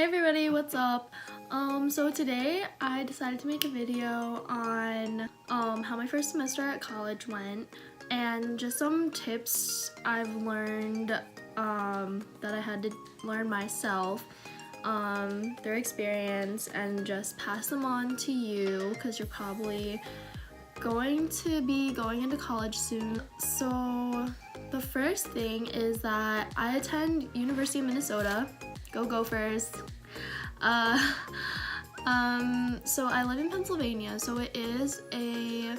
Hey everybody, what's up? So today I decided to make a video on how my first semester at college went and just some tips I've learned that I had to learn myself through experience and just pass them on to you because you're probably going to be going into college soon. So the first thing is that I attend University of Minnesota. Go Gophers. So I live in Pennsylvania, so it is I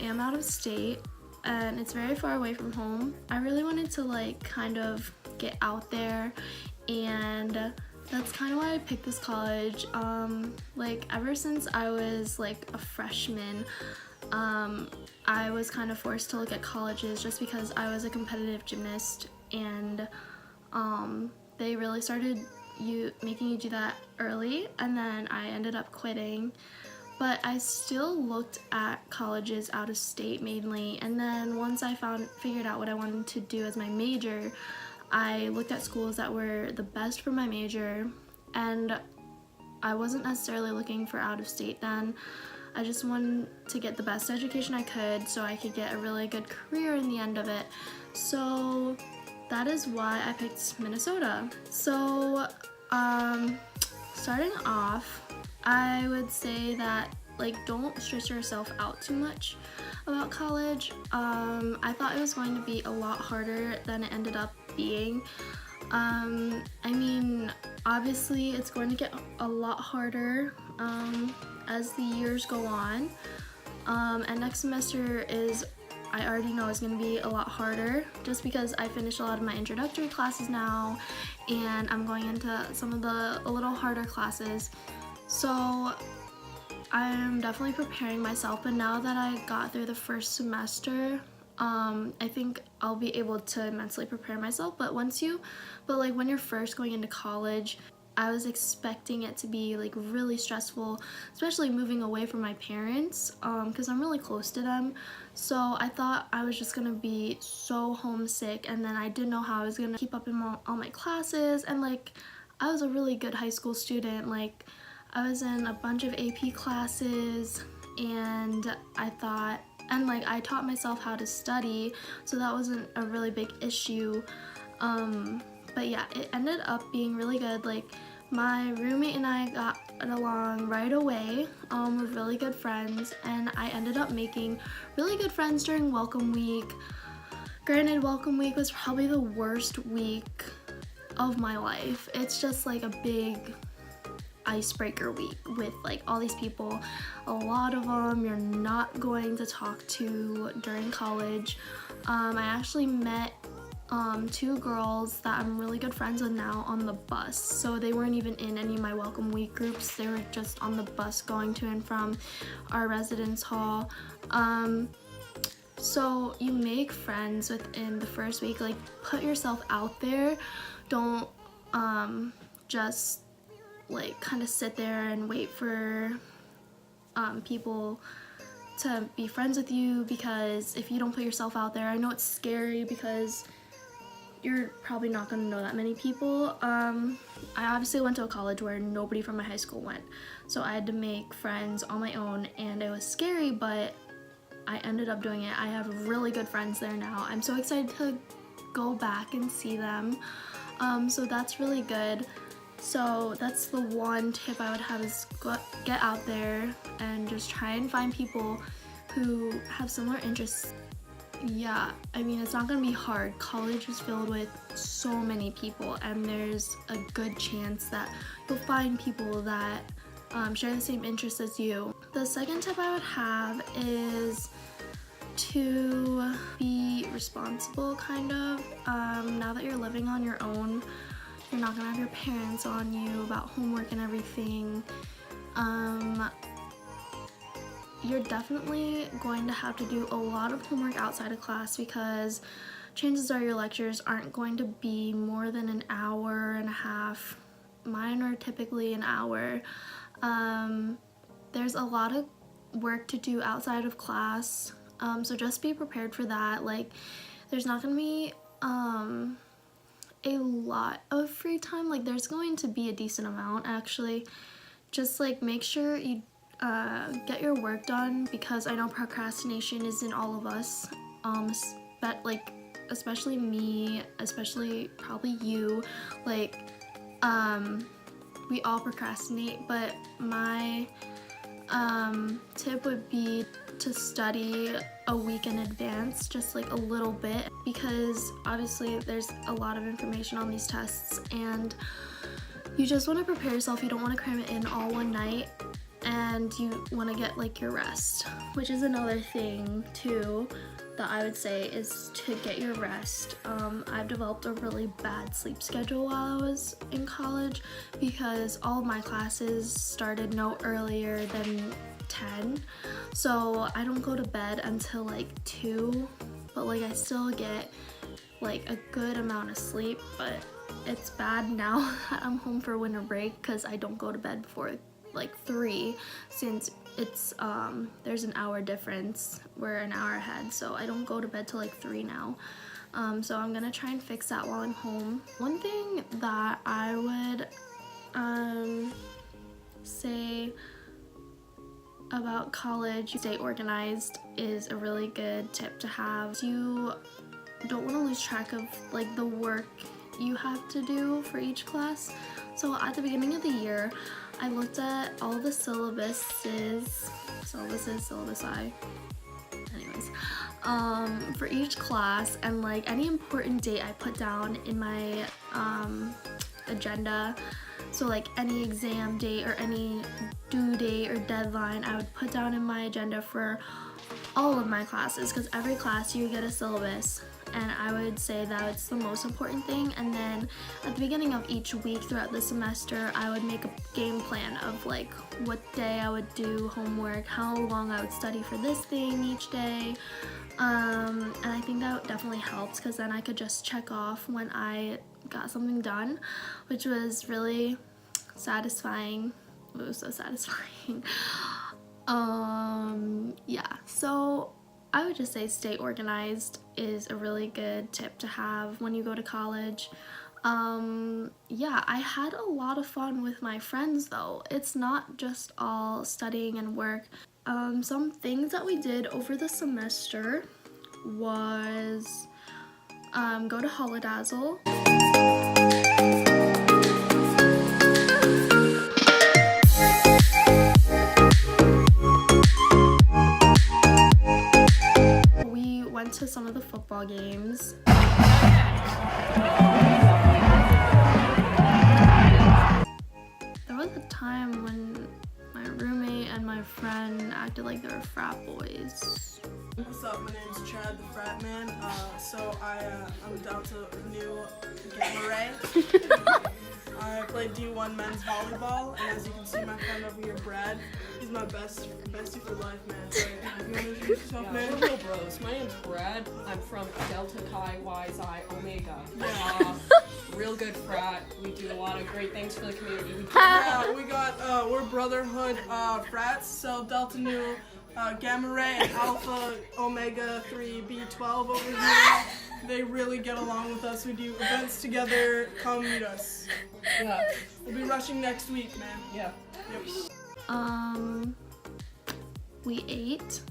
am out of state and it's very far away from home. I really wanted to kind of get out there, and that's kind of why I picked this college. Ever since I was a freshman, I was kind of forced to look at colleges just because I was a competitive gymnast, and they really started making you do that early, and then I ended up quitting. But I still looked at colleges out of state mainly, and then once I figured out what I wanted to do as my major, I looked at schools that were the best for my major, and I wasn't necessarily looking for out of state then. I just wanted to get the best education I could so I could get a really good career in the end of it. So that is why I picked Minnesota. So starting off, I would say that don't stress yourself out too much about college. I thought it was going to be a lot harder than it ended up being. I mean, obviously it's going to get a lot harder as the years go on, and next semester I already know is going to be a lot harder just because I finished a lot of my introductory classes now, and I'm going into some of the a little harder classes. So I'm definitely preparing myself, but now that I got through the first semester, I think I'll be able to mentally prepare myself. But when you're first going into college, I was expecting it to be really stressful, especially moving away from my parents, because I'm really close to them. So I thought I was just gonna be so homesick, and then I didn't know how I was gonna keep up in all my classes. And I was a really good high school student. I was in a bunch of AP classes, and I taught myself how to study, so that wasn't a really big issue. But yeah, it ended up being really good. My roommate and I got along right away. We're really good friends, and I ended up making really good friends during welcome week. Granted, welcome week was probably the worst week of my life. It's just a big icebreaker week with all these people. A lot of them you're not going to talk to during college. I actually met two girls that I'm really good friends with now on the bus. So they weren't even in any of my welcome week groups. They were just on the bus going to and from our residence hall. So you make friends within the first week. Put yourself out there. Don't just kind of sit there and wait for people to be friends with you, because if you don't put yourself out there, I know it's scary because you're probably not going to know that many people. I obviously went to a college where nobody from my high school went, so I had to make friends on my own, and it was scary, but I ended up doing it. I have really good friends there now. I'm so excited to go back and see them. So that's really good. So that's the one tip I would have, is get out there and just try and find people who have similar interests. Yeah, I mean, it's not gonna be hard. College is filled with so many people, and there's a good chance that you'll find people that share the same interests as you. The second tip I would have is to be responsible, kind of. Now that you're living on your own, you're not gonna have your parents on you about homework and everything. You're definitely going to have to do a lot of homework outside of class, because chances are your lectures aren't going to be more than an hour and a half. Mine are typically an hour. There's a lot of work to do outside of class, so just be prepared for that. There's not going to be a lot of free time. Like there's going to be a decent amount actually. Just like make sure you get your work done, because I know procrastination is in all of us, but like especially me, especially probably you, like we all procrastinate. But my tip would be to study a week in advance, just like a little bit, because obviously there's a lot of information on these tests and you just want to prepare yourself. You don't want to cram it in all one night, and you want to get like your rest, which is another thing too that I would say is to get your rest. I've developed a really bad sleep schedule while I was in college, because all of my classes started no earlier than 10, so I don't go to bed until like 2, but like I still get like a good amount of sleep. But it's bad now that I'm home for winter break, because I don't go to bed before like 3, since it's there's an hour difference. We're an hour ahead, so I don't go to bed till like 3 now. So I'm gonna try and fix that while I'm home. One thing that I would say about college, stay organized is a really good tip to have. You don't want to lose track of like the work you have to do for each class. So at the beginning of the year, I looked at all the syllabusi, anyways, for each class, and like any important date I put down in my agenda. So like any exam date or any due date or deadline, I would put down in my agenda for all of my classes, because every class you get a syllabus, and I would say that it's the most important thing. And then at the beginning of each week throughout the semester, I would make a game plan of like what day I would do homework, how long I would study for this thing each day, and I think that definitely helps, because then I could just check off when I got something done, which was really satisfying. It was so satisfying. Yeah, so I would just say stay organized is a really good tip to have when you go to college. Yeah, I had a lot of fun with my friends though. It's not just all studying and work. Some things that we did over the semester was go to Holodazzle. To some of the football games. There was a time when my roommate and my friend acted like they were frat boys. What's up? My name's Cred, the frat man. I'm down to new Gamma Ray. I play D1 men's volleyball, and as you can see, my friend over here, Brad, he's my bestie for life, man. So, you want to introduce yourself, man? We're real bros. My name's Brad. I'm from Delta Chi Y Xi Omega. Real good frat. We do a lot of great things for the community. We're brotherhood frats. So Delta Nu, Gamma Ray, and Alpha Omega 3 B12 over here. They really get along with us. We do events together. Come meet us. Yeah. We'll be rushing next week, man. Yeah. Yep. We ate.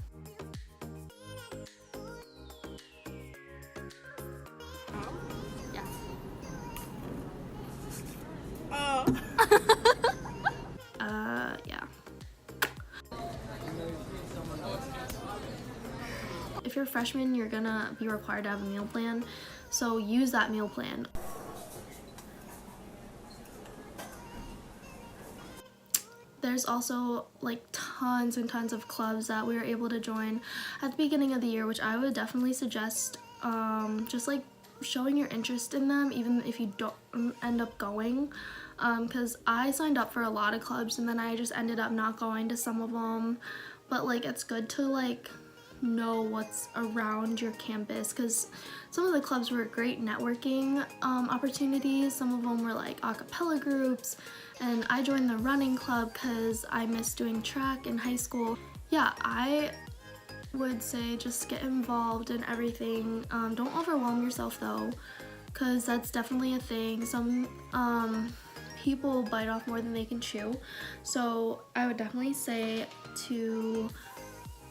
Yeah. Yeah. If you're a freshman, you're gonna be required to have a meal plan, so use that meal plan. There's also like tons and tons of clubs that we were able to join at the beginning of the year, which I would definitely suggest just like showing your interest in them, even if you don't end up going, because I signed up for a lot of clubs and then I just ended up not going to some of them. But like it's good to like know what's around your campus, because some of the clubs were great networking opportunities. Some of them were like a cappella groups, and I joined the running club because I missed doing track in high school. Yeah, I would say just get involved in everything. Don't overwhelm yourself though, because that's definitely a thing. Some people bite off more than they can chew, so I would definitely say to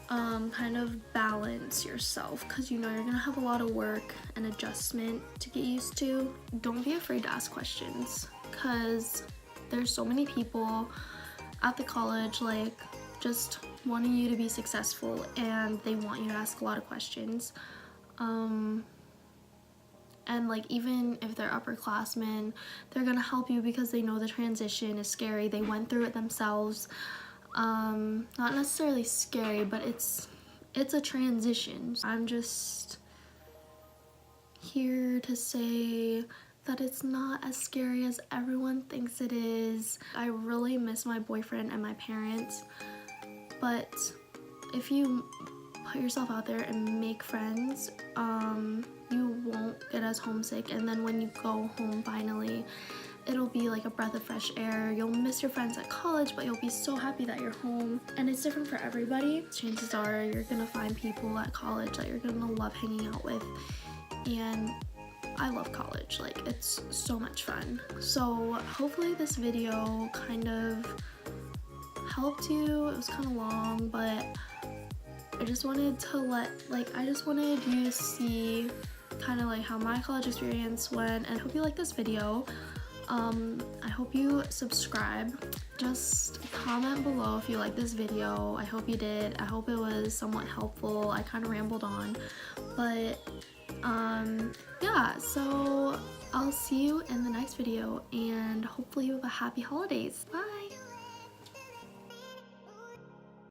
kind of balance yourself, because you know you're gonna have a lot of work and adjustment to get used to. Don't be afraid to ask questions, because there's so many people at the college like just wanting you to be successful, and they want you to ask a lot of questions. And like even if they're upperclassmen, they're gonna help you because they know the transition is scary. They went through it themselves. Not necessarily scary, but it's a transition. I'm just here to say that it's not as scary as everyone thinks it is. I really miss my boyfriend and my parents, but if you put yourself out there and make friends, you won't get as homesick, and then when you go home finally, it'll be like a breath of fresh air. You'll miss your friends at college, but you'll be so happy that you're home. And it's different for everybody. Chances are you're gonna find people at college that you're gonna love hanging out with, and I love college. Like, it's so much fun. So hopefully this video kind of helped you. It was kind of long, but I just wanted to I just wanted you to see kind of like how my college experience went, and I hope you like this video. I hope you subscribe. Just comment below if you like this video. I hope you did. I hope it was somewhat helpful. I kind of rambled on, but yeah, so I'll see you in the next video, and hopefully you have a happy holidays. Bye.